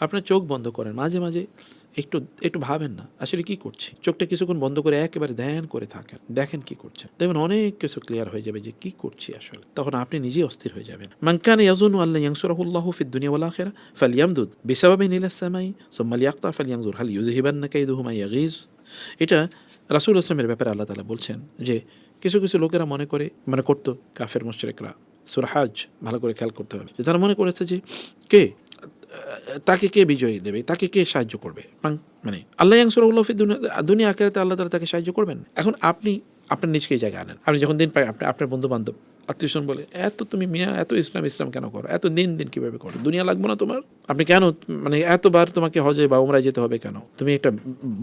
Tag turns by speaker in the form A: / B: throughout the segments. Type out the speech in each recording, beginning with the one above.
A: আপনার চোখ বন্ধ করেন, মাঝে মাঝে একটু একটু ভাবেন না আসলে কি করছি। চোখটা কিছুক্ষণ বন্ধ করে একেবারে ধ্যান করে থাকেন, দেখেন কি করছেন, দেখবেন অনেক কিছু ক্লিয়ার হয়ে যাবে যে কি করছি আসলে। তখন আপনি নিজেই অস্থির হয়ে যাবেন। মান কানা ইয়াজুন্নু আল্লা ইয়ানসুরাহুল্লাহু ফিদ দুনিয়া ওয়াল আখিরাহ ফালইয়ামদুদ বিসাবাবিন ইলাস সামাই সুম্মা লিয়াকতা ফালইয়ানজুর হাল ইউযহিবান্না কাইদুহু মা ইয়াগীজ। এটা রাসূল ইসলামের ব্যাপারে আল্লাহ তাআলা বলছেন যে কিছু কিছু লোকেরা মনে করতো কাফের মুশরিকরা, সূরা হজ ভালো করে খেয়াল করতে হবে, যে তারা মনে করেছে যে তাকে কে বিজয়ী দেবে, তাকে কে সাহায্য করবে, মানে আল্লাহ ইয়ানসুরুল্লাহ ফি দুনিয়া আখিরাতে আল্লাহ তাআলা তাকে সাহায্য করবেন। এখন আপনি আপনার নিজকে এই জায়গায় আনেন। আপনি যখন দিন পাই আপনার বন্ধু বান্ধব আত্মীয়স্বজন বলে এত তুমি মিয়া এত ইসলাম কেন করো, এত দিন কীভাবে করো, দুনিয়া লাগবে না তোমার, আপনি কেন মানে এতবার তোমাকে হজে বা উমরায় যেতে হবে কেন, তুমি একটা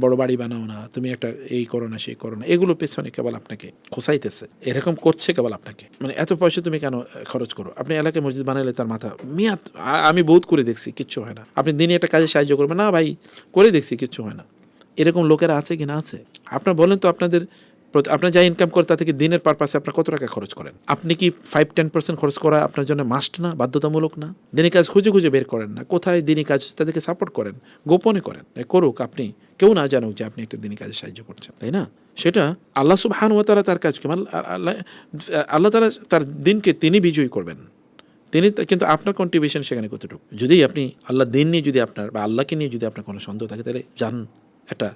A: বড় বাড়ি বানাও না, তুমি একটা এই করো না সেই করো না, এগুলো পেছনে কেবল আপনাকে খোসাইতেছে, এরকম করছে কেবল আপনাকে, মানে এত পয়সা তুমি কেন খরচ করো। আপনি এলাকায় মসজিদ বানালে তার মাথা মিয়া আমি বহুত করে দেখছি কিচ্ছু হয় না, আপনি দিনে একটা কাজে সাহায্য করবেন না ভাই করে দেখছি কিচ্ছু হয় না। এরকম লোকেরা আছে কি না আছে? আপনার বলেন তো আপনার যা ইনকাম করে তা থেকে দিনের পারপাসে আপনার কত টাকা খরচ করেন? আপনি কি 5-10% খরচ করা আপনার জন্য মাস্ট না, বাধ্যতামূলক না? দিনী কাজ খুঁজে খুঁজে বের করেন না, কোথায় দিনী কাজ তাদেরকে সাপোর্ট করেন, গোপনে করেন, করুক, আপনি কেউ না জানুক যে আপনি একটা দিনী কাজে সাহায্য করছেন, তাই না? সেটা আল্লাহ সুবহানাহু ওয়া তাআলা তার কাজকে আল্লাহ তাআলা তার দিনকে তিনি বিজয়ী করবেন, তিনি কিন্তু আপনার কন্ট্রিবিউশন সেখানে কতটুকু। যদি আপনি আল্লাহ দিন নিয়ে যদি আপনার বা আল্লাহকে নিয়ে যদি আপনার কোনো সন্দেহ থাকে তাহলে যান একটা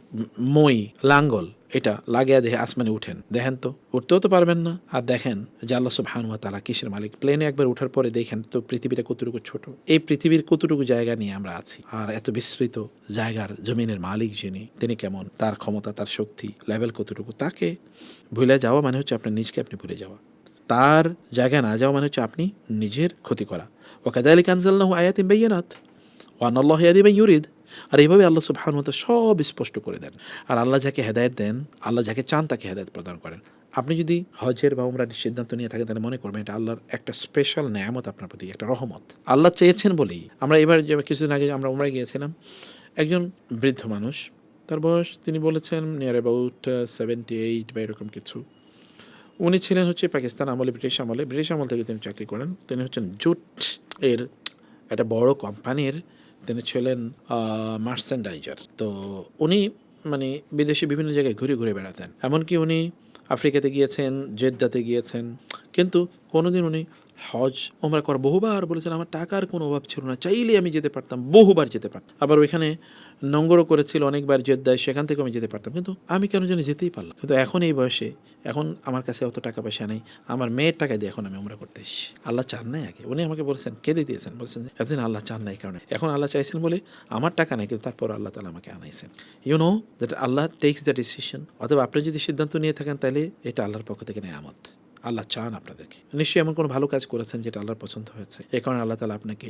A: মই লাঙ্গল এটা লাগিয়ে দেখে আসমানে উঠেন, দেখেন তো উঠতেও তো পারবেন না, আর দেখেন যে আল্লাহ সুবহানাহু ওয়া তাআলা কিসের মালিক। প্লেনে একবার ওঠার পরে দেখেন তো পৃথিবীটা কতটুকু ছোট, এই পৃথিবীর কতটুকু জায়গা নিয়ে আমরা আছি, আর এত বিস্তৃত জায়গার জমিনের মালিক যিনি, তিনি কেমন, তার ক্ষমতা তার শক্তি লেভেল কতটুকু। তাকে ভুলে যাওয়া মানে হচ্ছে আপনার নিজকে আপনি ভুলে যাওয়া, তার জায়গায় না যাওয়া মানে হচ্ছে আপনি নিজের ক্ষতি করা। ওয়াকাযালিকা আনজালনাহু আয়াতিন বাইয়িনাত ওয়া আন্নাল্লাহা ইয়াহদি মান ইউরিদ। আর এইভাবে আল্লাহ সুবহানাহু ওয়া তাআলা সব স্পষ্ট করে দেন। আর আল্লাহ যাকে হেদায়েত দেন, আল্লাহ যাকে চান তাকে হেদায়েত প্রদান করেন। আপনি যদি হজের বা উমরার সিদ্ধান্ত নিয়ে থাকেন তাহলে মনে করবেন এটা আল্লাহর একটা স্পেশাল নেয়ামত আপনার প্রতি, একটা রহমত। আল্লাহ চেয়েছেন বলেই আমরা এবার কিছুদিন আগে আমরা উমরায় গিয়েছিলাম, একজন বৃদ্ধ মানুষ, তার বয়স তিনি বলেছেন নিয়ার অ্যাবাউট 78 বা এরকম কিছু। উনি ছিলেন হচ্ছে পাকিস্তান আমলে, ব্রিটিশ আমল থেকে তিনি চাকরি করেন। তিনি হচ্ছেন জুট এর একটা বড় কোম্পানির, তিনি ছিলেন মার্চেন্ডাইজার। তো উনি মানে বিদেশে বিভিন্ন জায়গায় ঘুরে ঘুরে বেড়াতেন, এমনকি উনি আফ্রিকাতে গিয়েছেন, জেদ্দাতে গিয়েছেন, কিন্তু কোনোদিন উনি হজ ওমরা করা বহুবার বলেছেন আমার টাকার কোনো অভাব ছিল না, চাইলে আমি যেতে পারতাম, বহুবার যেতে পারতাম। আবার ওইখানে নোংরও করেছিল অনেকবার জেদ্দায়, সেখান থেকে আমি যেতে পারতাম, কিন্তু আমি কেন যেন যেতেই পারলাম। কিন্তু এখন এই বয়সে এখন আমার কাছে অত টাকা পয়সা নেই, আমার মেয়ের টাকা দিয়ে এখন আমি ওমরা করতে এসেছি। আল্লাহ চান নাই আগে, উনি আমাকে বলছেন, কেঁদে দিয়েছেন, বলছেন যে এতদিন আল্লাহ চান নাই কারণে, এখন আল্লাহ চাইছেন বলে আমার টাকা নেই, কিন্তু তারপর আল্লাহ তাআলা আমাকে আনাইছেন। You know that Allah takes the decision. অথবা আপনি যদি সিদ্ধান্ত নিয়ে থাকেন তাহলে এটা আল্লাহর পক্ষ থেকে নেয়ামত। আল্লাহ চান আপনাদেরকে, নিশ্চয়ই এমন কোনো ভালো কাজ করেছেন যেটা আল্লাহর পছন্দ হয়েছে, এই কারণে আল্লাহ তাআলা আপনাকে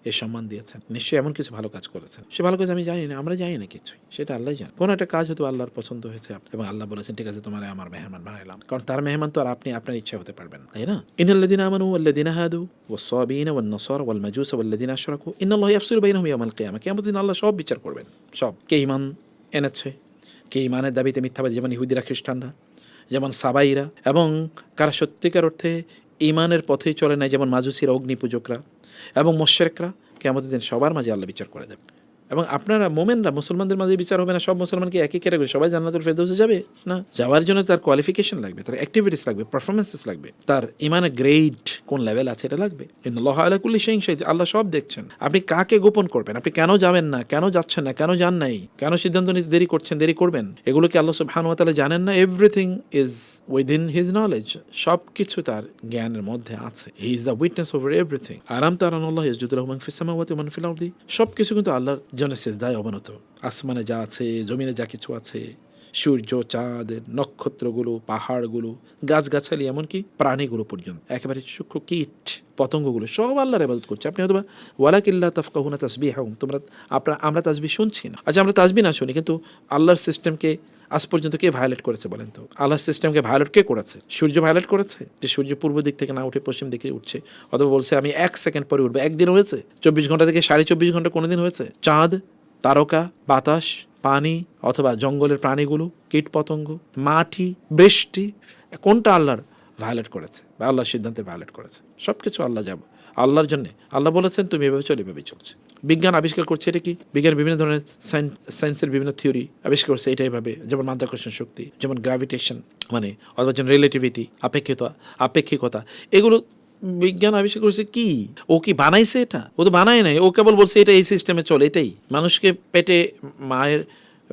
A: এই সম্মান দিয়েছেন। নিশ্চয়ই এমন কিছু ভালো কাজ করেছেন, সে ভালো কাজ আমি জানি না, আমরা জানি না কিছুই, সেটা আল্লাহ জানেন। কোনো একটা কাজ হয়তো আল্লাহর পছন্দ হয়েছে এবং আল্লাহ বলেছেন ঠিক আছে তোমার আমার মেহমান বানাইলাম, কারণ তার মেহমান তো আর আপনি আপনার ইচ্ছা হতে পারবেন, তাই না? ইন্নাল্লাযীনা আমানু ওয়াল্লাযীনা হাদু ওয়াস-সাবিঈনা ওয়ান-নাসারা ওয়াল-মাজূসা ওয়াল্লাযীনা আশরাকু ইন্নাল্লাহা ইয়াফসিলু বাইনাহুম ইয়াওমাল কিয়ামাহ। কিয়ামতের দিন আল্লাহ সব বিচার করবেন, সব। কে ঈমান এনেছে, কে ঈমানের দাবিতে মিথ্যাবাদী, যেমন ইহুদিরা খ্রিস্টানরা, যেমন সাবাইরা, এবং কারা সত্যিকার অর্থে ঈমানের পথেই চলে নাই, যেমন মাজুসিরা, অগ্নিপূজকরা এবং মুশরিকরা, কিয়ামতের দিন সবার মাঝে আল্লাহ বিচার করে দেবেন। এবং আপনারা মোমেনরা, মুসলমানদের মাঝে বিচার হবে না, সব মুসলমানকে একই ক্যাটাগরি, সবাই জান্নাতুল ফেরদৌসে যাবে না। যাওয়ার জন্য তার কোয়ালিফিকেশন লাগবে, তার অ্যাক্টিভিটিস লাগবে, পারফরমেন্সেস লাগবে, তার ইমানের গ্রেড কোন লেভেল আছে এটা লাগবে। ইন্নাল্লাহা আলা কুল্লি শাইইন শাহিদ, আল্লাহ সব দেখছেন। আপনি কাকে গোপন করবেন, আপনি কেন যাবেন না, কেন যাচ্ছেন না, কেন যান নাই, কেন সিদ্ধান্ত নিতে দেরি করছেন, দেরি করবেন, এগুলো কি আল্লাহ সুবহানাহু ওয়া তাআলা জানেন না? Everything is within his knowledge, সব কিছু তার জ্ঞানের মধ্যে আছে। He is the witness over everything. আলাম তারা আল্লাহু ইয়াসজুদু লাহু মান ফিস সামাওয়াতি ওয়া মান ফিল আরদি, সব কিছু কিন্তু আল্লাহর জন্য সিজদায় অবনত। আসমানে যা আছে, জমিনে যা কিছু আছে, সূর্য, চাঁদ, নক্ষত্রগুলো, পাহাড়গুলো, গাছগাছালি, এমনকি প্রাণীগুলো পর্যন্ত, একেবারে সূক্ষ্ম কীট পতঙ্গগুলো সব আল্লাহর ইবাদত করছে। আপনি হয়তো ওয়ালাকিল্লা তাফকাহুনা তাসবিহাহুম, আমরা তাসবিহ শুনছি না। আচ্ছা, আমরা তাসবিহ না শুনি, কিন্তু আল্লাহর সিস্টেমকে আজ পর্যন্ত কে ভায়োলেট করেছে বলেন তো? আল্লাহর সিস্টেমকে ভায়োলেট কে করেছে? সূর্য ভায়োলেট করেছে, যে সূর্য পূর্ব দিক থেকে না উঠে পশ্চিম দিকে উঠছে, অথবা বলছে আমি 1 সেকেন্ড পরে উঠবে। একদিন হয়েছে? 24 ঘন্টা থেকে 24.5 ঘন্টা কোনোদিন হয়েছে? চাঁদ, তারকা, বাতাস, পানি, অথবা জঙ্গলের প্রাণীগুলো, কীট পতঙ্গ, মাটি, বৃষ্টি, কোনটা আল্লাহর ভায়োলেট করেছে বা আল্লাহর সিদ্ধান্তের ভায়োলেট করেছে? সব কিছু আল্লাহ আল্লাহর জন্য। আল্লাহ বলেছেন তুমি এভাবে চলে, এভাবেই চলছে। বিজ্ঞান আবিষ্কার করছে এটা কি, বিজ্ঞান বিভিন্ন ধরনের সায়েন্সের বিভিন্ন থিওরি আবিষ্কার করছে এটা এভাবে, যেমন মাধ্যাকর্ষণ শক্তি, যেমন গ্র্যাভিটেশন মানে অথবা যেমন রিলেটিভিটি, আপেক্ষিকতা, এগুলো বিজ্ঞান আবিষ্কার করেছে। কি ও কি বানাইছে এটা? ও তো বানায় নাই, ও কেবল বলছে এটা এই সিস্টেমে চলে। এটাই মানুষকে মায়ের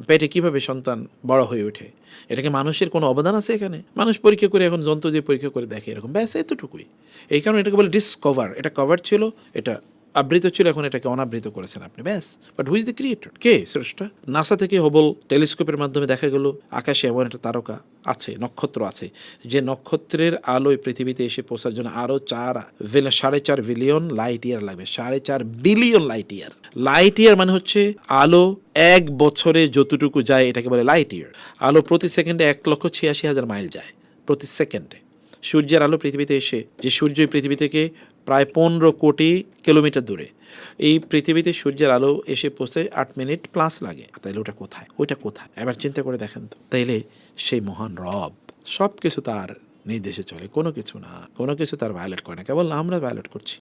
A: পেটে কিভাবে সন্তান বড় হয়ে ওঠে, এটাকে মানুষের কোনো অবদান আছে এখানে? মানুষ পরীক্ষা করে, এখন যন্ত্র দিয়ে পরীক্ষা করে দেখে, এরকম ব্যাস, এতটুকুই। এই কারণে এটাকে বলে ডিসকভার। এটা কভার ছিল, এটা আবৃত ছিল, এখন এটাকে অনাবৃত করেছেন আপনি, ব্যাস। But who is the creator? কে স্রষ্টা? নাসা থেকে হাবল টেলিস্কোপের মাধ্যমে দেখা গেল আকাশে এমন একটা তারকা আছে, নক্ষত্র আছে, যে নক্ষত্রের আলোয় পৃথিবীতে এসে পৌঁছার জন্য আরও 4.5 বিলিয়ন লাইট ইয়ার লাগবে। 4.5 billion light year. Light year মানে হচ্ছে আলো 1 বছরে যতটুকু যায় এটাকে বলে লাইট ইয়ার। আলো প্রতি সেকেন্ডে 1,86,000 মাইল যায় প্রতি সেকেন্ডে। সূর্যের আলো পৃথিবীতে এসে, যে সূর্য পৃথিবী থেকে প্রায় 15 কোটি কিলোমিটার দূরে, এই পৃথিবীতে সূর্যের আলো এসে পৌঁছে 8 মিনিট প্লাস লাগে। তাইলে ওটা কোথায়? ওইটা কোথায়? এবার চিন্তা করে দেখেন তো। তাইলে সেই মহান রব, সব কিছু তার নির্দেশে চলে, কোনো কিছু না, কোনো কিছু তার ভায়োলেট করে না, কেবল আমরা ভায়োলেট করছি।